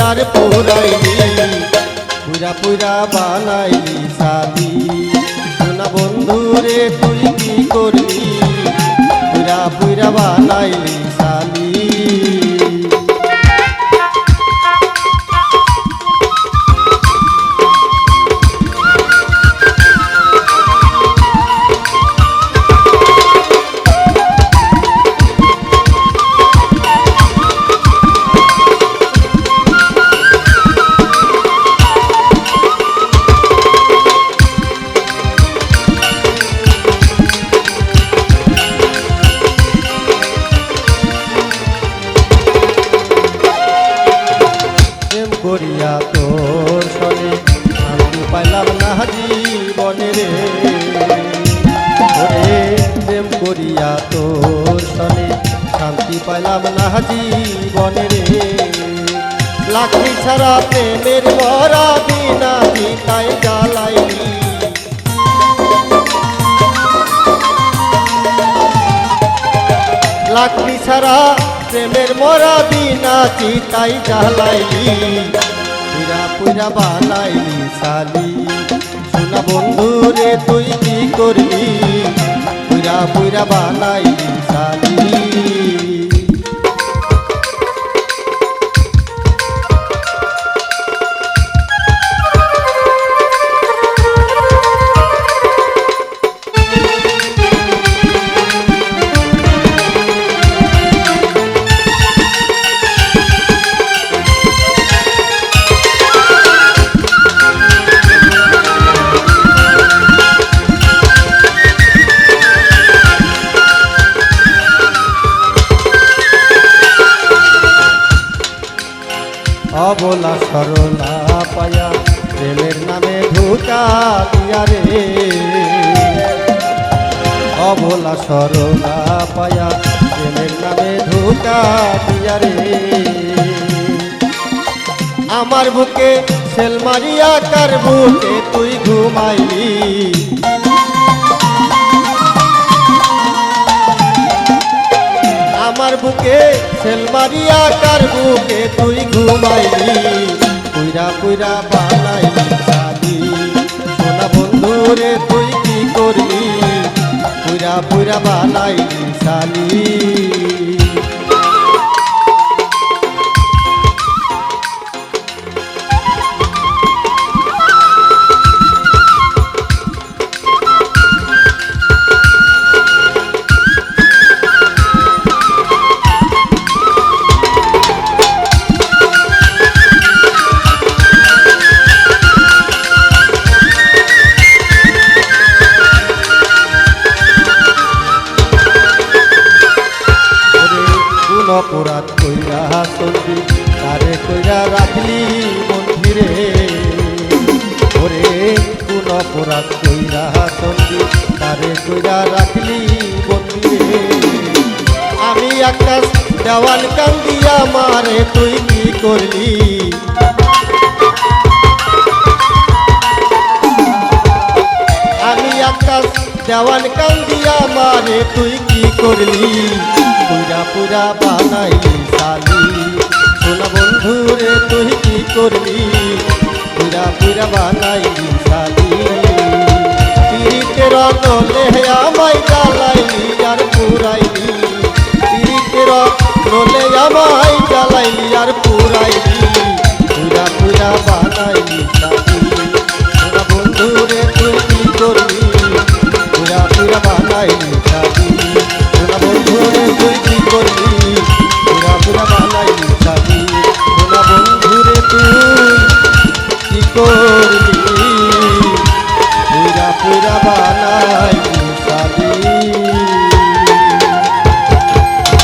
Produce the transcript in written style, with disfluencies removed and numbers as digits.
আর পুরাইলি পুরা পুরা বানাইলি সালি সোনা বন্ধু রে তুই কি করলি পুরা পুরা বানাইলি সালি করিয়া তোর সনে শান্তি পাইলাম না জীবনে রে ওরে প্রেম করিয়া তোর সনে শান্তি পাইলাম না জীবনে রে লাকড়ি ছাড়া প্রেমের মরা বিনা চিতায় জ্বালাইলি লাকড়ি ছাড়া প্রেমের মরা বিনা চিতাই জ্বালাইলি পুরা পুরা বানাইলি সালি সোনা বন্ধু রে তুই কি করলি পুরা পুরা বানাইলি সালি অবলা সরলা পায়া প্রেমের নামে ধোঁকা দিয়া রে অবলা সরলা পায়া প্রেমের নামে ধোঁকা দিয়া রে আমার বুকে সেল মারিয়া কার বুকে তুই ঘুমাইলি আমার বুকে সেল মারিয়া কার বুকে তুই ঘুমাইলি পুরা পুরা বানাইলি সালি সোনা বন্ধু রে তুই কি করলি পুরা পুরা বানাইলি সালি অপরাধ কইরা চলবি তারে কইরা রাখলি মন্দিরে ওরে কোন অপরাধ কইরা চলবি তারে কইরা রাখলি মন্দিরে আমি একটা দেওয়াল কান্দিয়া মারে তুই কি করলি আমি একটা দেওয়াল কান্দিয়া মারে তুই কি করলি পুরা পুরা বানাইলি সালি সোনা বন্ধু রে তুই কি করলি পুরা পুরা বানাইলি সালি পিরিতের নলে আমায় জ্বালাইলি আর পুরাইলি পিরিতের নলে আমায় জ্বালাইলি আর পুরাইলি পুরা পুরা বানাইলি সালি সোনা বন্ধু রে তুই কি করলি পুরা পুরা বানাইলি সালি সোনা বন্ধু রে তুই কি করলি পুরা পুরা বানাইলি সালি সোনা বন্ধু রে তুই কি করলি